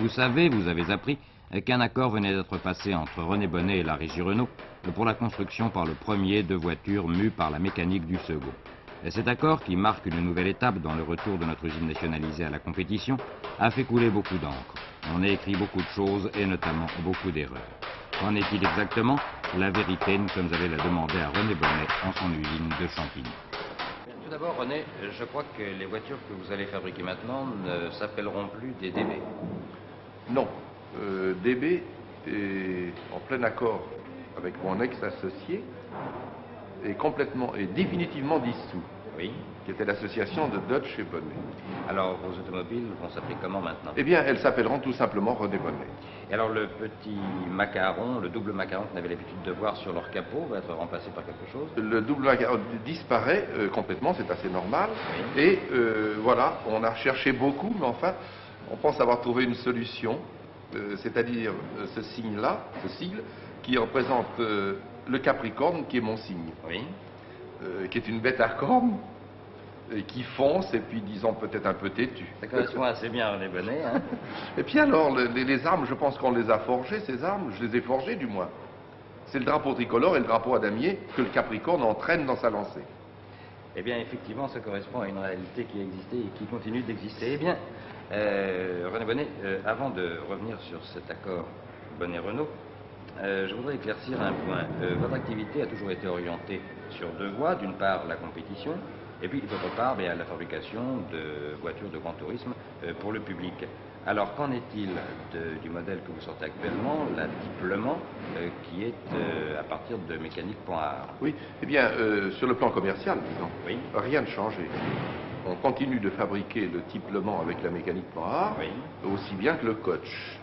Vous savez, vous avez appris qu'un accord venait d'être passé entre René Bonnet et la régie Renault pour la construction par le premier de voitures mues par la mécanique du second. Et cet accord, qui marque une nouvelle étape dans le retour de notre usine nationalisée à la compétition, a fait couler beaucoup d'encre. On a écrit beaucoup de choses et notamment beaucoup d'erreurs. Qu'en est-il exactement? La vérité, nous sommes allés la demander à René Bonnet en son usine de Champigny. Tout d'abord, René, je crois que les voitures que vous allez fabriquer maintenant ne s'appelleront plus des DB. Non, DB est en plein accord avec mon ex-associé et complètement et définitivement dissous. Oui. Qui était l'association de Dodge et Bonnet. Alors, vos automobiles vont s'appeler comment maintenant? Eh bien, elles s'appelleront tout simplement René Bonnet. Et alors, le petit macaron, le double macaron qu'on avait l'habitude de voir sur leur capot, va être remplacé par quelque chose? Le double macaron disparaît complètement, c'est assez normal. Oui. Et voilà, on a cherché beaucoup, mais enfin, on pense avoir trouvé une solution, c'est-à-dire ce signe-là, ce sigle, qui représente le Capricorne, qui est mon signe. Oui. Qui est une bête à cornes, et qui fonce, et puis disons peut-être un peu têtu. Ça correspond assez bien à René Bonnet, hein? Et puis alors, les armes, je pense qu'on les a forgées, ces armes, je les ai forgées du moins. C'est le drapeau tricolore et le drapeau à damier que le Capricorne entraîne dans sa lancée. Eh bien, effectivement, ça correspond à une réalité qui existait et qui continue d'exister. Eh bien, René Bonnet, avant de revenir sur cet accord Bonnet-Renault, je voudrais éclaircir un point. Votre activité a toujours été orientée sur deux voies. D'une part, la compétition, et puis d'autre part, la fabrication de voitures de grand tourisme pour le public. Alors, qu'en est-il du modèle que vous sortez actuellement, la Type Le Mans, qui est à partir de mécanique.art? Oui, eh bien, sur le plan commercial, disons, oui. Rien de changé. On continue de fabriquer le Type Le Mans avec la mécanique.art, oui. Aussi bien que le coach.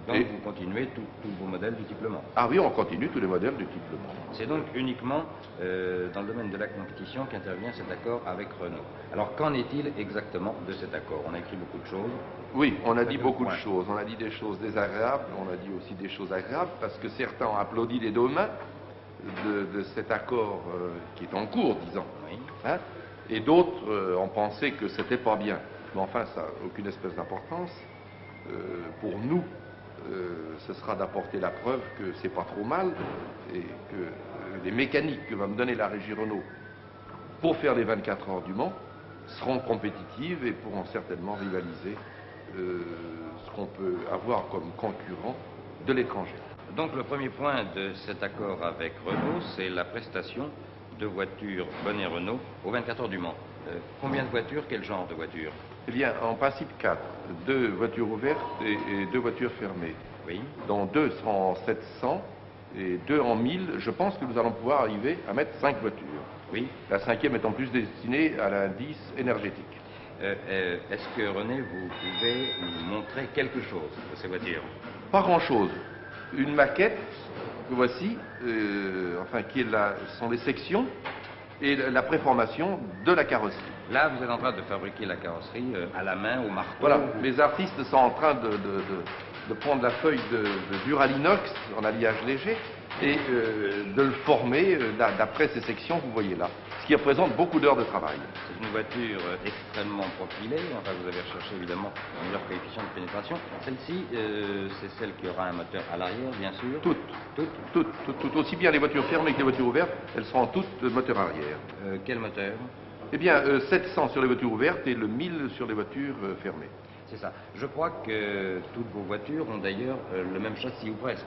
Donc vous continuez tous vos modèles du Type Le Mans? Ah oui, on continue tous les modèles du Type Le Mans. C'est donc uniquement dans le domaine de la compétition qu'intervient cet accord avec Renault. Alors qu'en est-il exactement de cet accord? On a écrit beaucoup de choses. Oui, on a dit beaucoup de choses. On a dit des choses désagréables, on a dit aussi des choses agréables, parce que certains ont applaudi les deux mains de cet accord qui est en cours, disons. Oui. Hein, et d'autres ont pensé que c'était pas bien. Mais enfin, ça n'a aucune espèce d'importance. Pour nous, ce sera d'apporter la preuve que c'est pas trop mal et que les mécaniques que va me donner la régie Renault pour faire les 24 heures du Mans seront compétitives et pourront certainement rivaliser ce qu'on peut avoir comme concurrent de l'étranger. Donc le premier point de cet accord avec Renault, c'est la prestation de voitures Bonnet-Renault aux 24 heures du Mans. Combien de voitures, quel genre de voitures? Eh bien, en principe 4. 2 voitures ouvertes et 2 voitures fermées. Oui. Dont 2 seront en 700 et 2 en 1000. Je pense que nous allons pouvoir arriver à mettre 5 voitures. Oui. La cinquième étant plus destinée à l'indice énergétique. Est-ce que René, vous pouvez nous montrer quelque chose de ces voitures? Pas grand-chose. Une maquette que voici, enfin qui est sont les sections et la préformation de la carrosserie. Là, vous êtes en train de fabriquer la carrosserie à la main, au marteau. Voilà, les artistes sont en train de prendre la feuille de Duralinox en alliage léger et de le former d'après ces sections que vous voyez là, ce qui représente beaucoup d'heures de travail. C'est une voiture extrêmement profilée, enfin vous avez recherché évidemment un meilleur coefficient de pénétration. Celle-ci, c'est celle qui aura un moteur à l'arrière, bien sûr. Toutes, aussi bien les voitures fermées que les voitures ouvertes, elles seront toutes moteur arrière. Quel moteur? Eh bien, 700 sur les voitures ouvertes et le 1000 sur les voitures fermées. C'est ça. Je crois que toutes vos voitures ont d'ailleurs le même châssis, ou presque.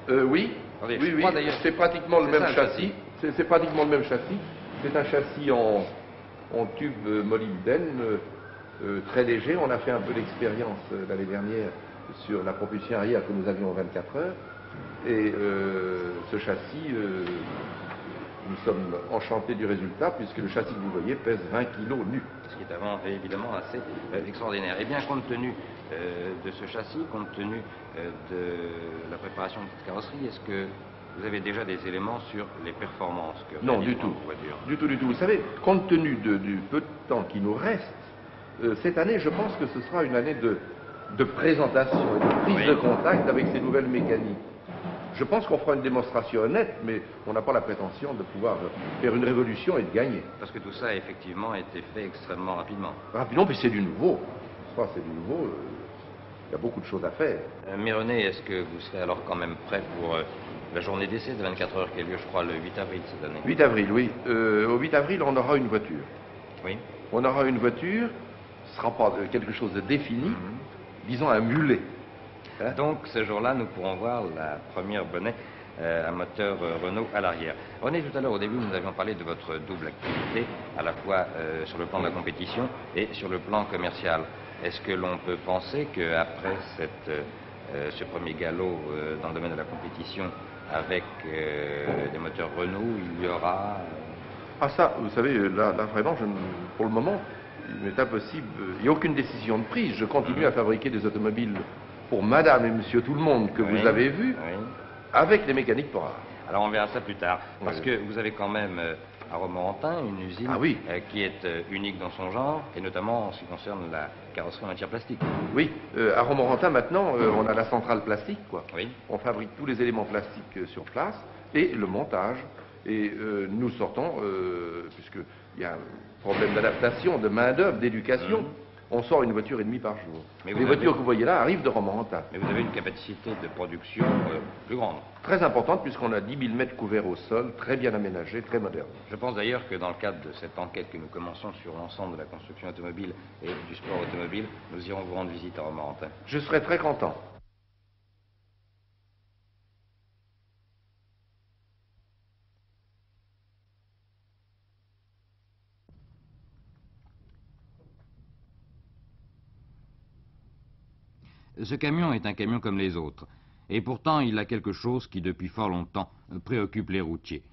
Oui, Attendez, oui, c'est pratiquement le même châssis. C'est pratiquement le même châssis. C'est un châssis en tube molybdène, très léger. On a fait un peu d'expérience l'année dernière sur la propulsion arrière que nous avions en 24 heures. Et ce châssis, nous sommes enchantés du résultat, puisque le châssis que vous voyez pèse 20 kg nu. Ce qui est évidemment assez extraordinaire. Eh bien, compte tenu de ce châssis, compte tenu de la préparation de cette carrosserie, est-ce que vous avez déjà des éléments sur les performances que Non, du tout. Du tout. Vous savez, compte tenu du peu de temps qui nous reste, cette année, je pense que ce sera une année de présentation, de prise de contact avec ces nouvelles mécaniques. Je pense qu'on fera une démonstration honnête, mais on n'a pas la prétention de pouvoir faire une révolution et de gagner. Parce que tout ça a effectivement été fait extrêmement rapidement. Rapidement, puis c'est du nouveau. C'est du nouveau. y a beaucoup de choses à faire. Mais René, est-ce que vous serez alors quand même prêt pour la journée d'essai de 24 heures qui a lieu, je crois, le 8 avril cette année? 8 avril, oui. Au 8 avril, on aura une voiture. Oui. On aura une voiture, ce ne sera pas quelque chose de défini, disons un mulet. Hein? Donc ce jour-là, nous pourrons voir la première Bonnet à moteur Renault à l'arrière. René, tout à l'heure, au début, nous avions parlé de votre double activité, à la fois sur le plan de la compétition et sur le plan commercial. Est-ce que l'on peut penser qu'après ce premier galop dans le domaine de la compétition avec des moteurs Renault, il y aura... Ah ça, vous savez, là vraiment, pour le moment, il m'est impossible, il n'y a aucune décision de prise. Je continue à fabriquer des automobiles pour madame et monsieur tout le monde que vous avez vu, avec les mécaniques Porard. Alors on verra ça plus tard, parce que vous avez quand même à Romorantin une usine qui est unique dans son genre, et notamment en ce qui concerne la carrosserie en matière plastique. Oui, à Romorantin maintenant, on a la centrale plastique, quoi. Oui. On fabrique tous les éléments plastiques sur place, et le montage. Et nous sortons, puisqu'il y a un problème d'adaptation, de main-d'œuvre, d'éducation, on sort une voiture et demie par jour. Mais les voitures que vous voyez là arrivent de Romorantin. Mais vous avez une capacité de production plus grande. Très importante, puisqu'on a 10 000 mètres couverts au sol, très bien aménagés, très modernes. Je pense d'ailleurs que dans le cadre de cette enquête que nous commençons sur l'ensemble de la construction automobile et du sport automobile, nous irons vous rendre visite à Romorantin. Je serai très content. Ce camion est un camion comme les autres, et pourtant il a quelque chose qui depuis fort longtemps préoccupe les routiers.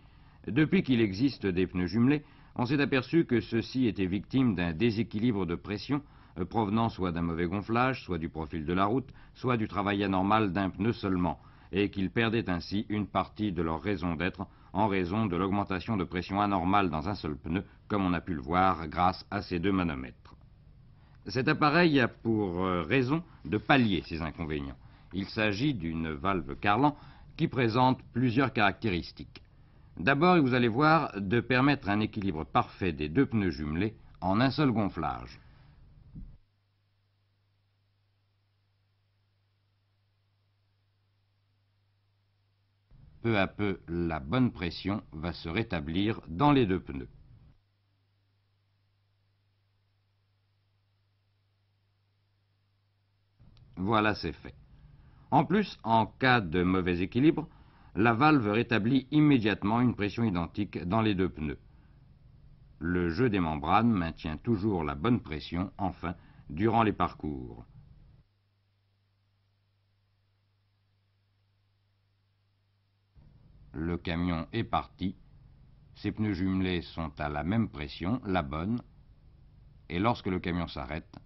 Depuis qu'il existe des pneus jumelés, on s'est aperçu que ceux-ci étaient victimes d'un déséquilibre de pression provenant soit d'un mauvais gonflage, soit du profil de la route, soit du travail anormal d'un pneu seulement, et qu'ils perdaient ainsi une partie de leur raison d'être en raison de l'augmentation de pression anormale dans un seul pneu, comme on a pu le voir grâce à ces deux manomètres. Cet appareil a pour raison de pallier ces inconvénients. Il s'agit d'une valve Carlan qui présente plusieurs caractéristiques. D'abord, vous allez voir, de permettre un équilibre parfait des deux pneus jumelés en un seul gonflage. Peu à peu, la bonne pression va se rétablir dans les deux pneus. Voilà, c'est fait. En plus, en cas de mauvais équilibre, la valve rétablit immédiatement une pression identique dans les deux pneus. Le jeu des membranes maintient toujours la bonne pression, enfin, durant les parcours. Le camion est parti. Ses pneus jumelés sont à la même pression, la bonne, et lorsque le camion s'arrête,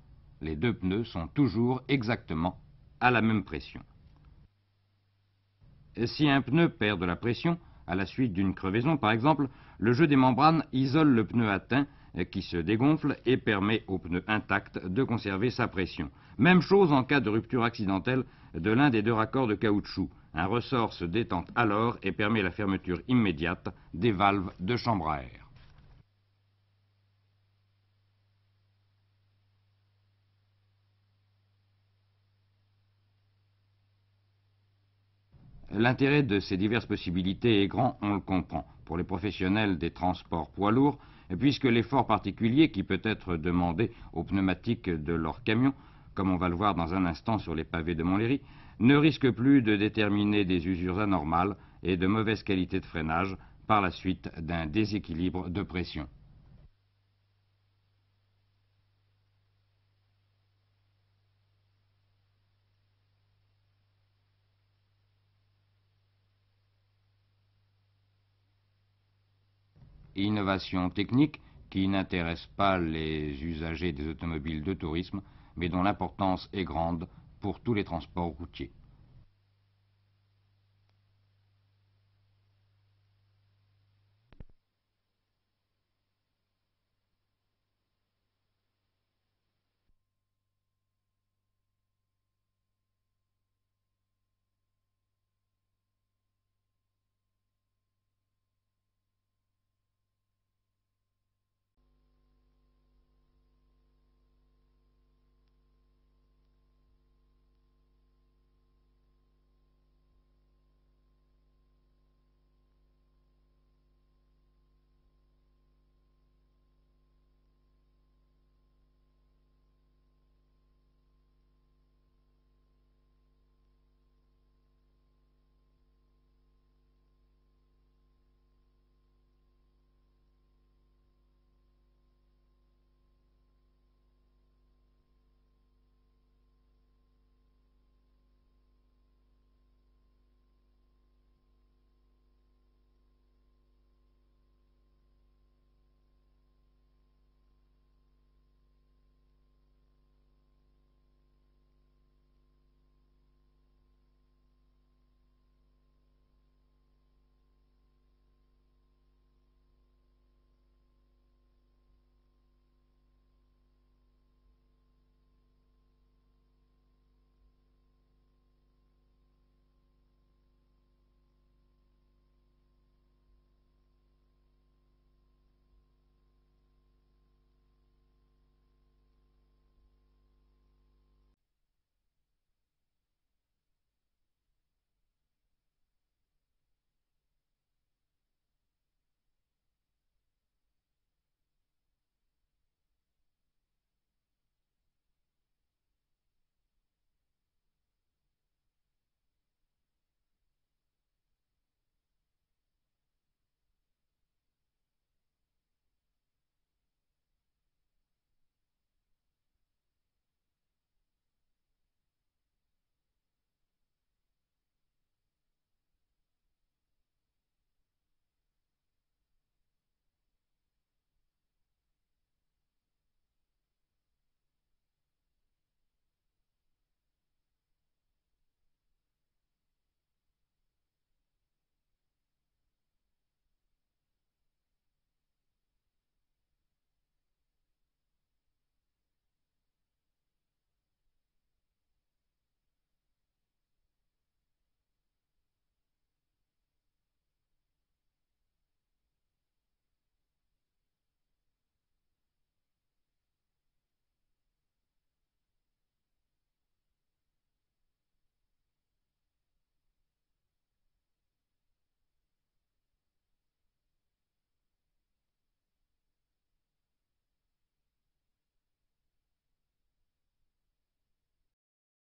les deux pneus sont toujours exactement à la même pression. Si un pneu perd de la pression, à la suite d'une crevaison par exemple, le jeu des membranes isole le pneu atteint qui se dégonfle et permet au pneu intact de conserver sa pression. Même chose en cas de rupture accidentelle de l'un des deux raccords de caoutchouc. Un ressort se détend alors et permet la fermeture immédiate des valves de chambre à air. L'intérêt de ces diverses possibilités est grand, on le comprend, pour les professionnels des transports poids lourds, puisque l'effort particulier qui peut être demandé aux pneumatiques de leur camion, comme on va le voir dans un instant sur les pavés de Montlhéry, ne risque plus de déterminer des usures anormales et de mauvaise qualité de freinage par la suite d'un déséquilibre de pression. Innovation technique qui n'intéresse pas les usagers des automobiles de tourisme, mais dont l'importance est grande pour tous les transports routiers.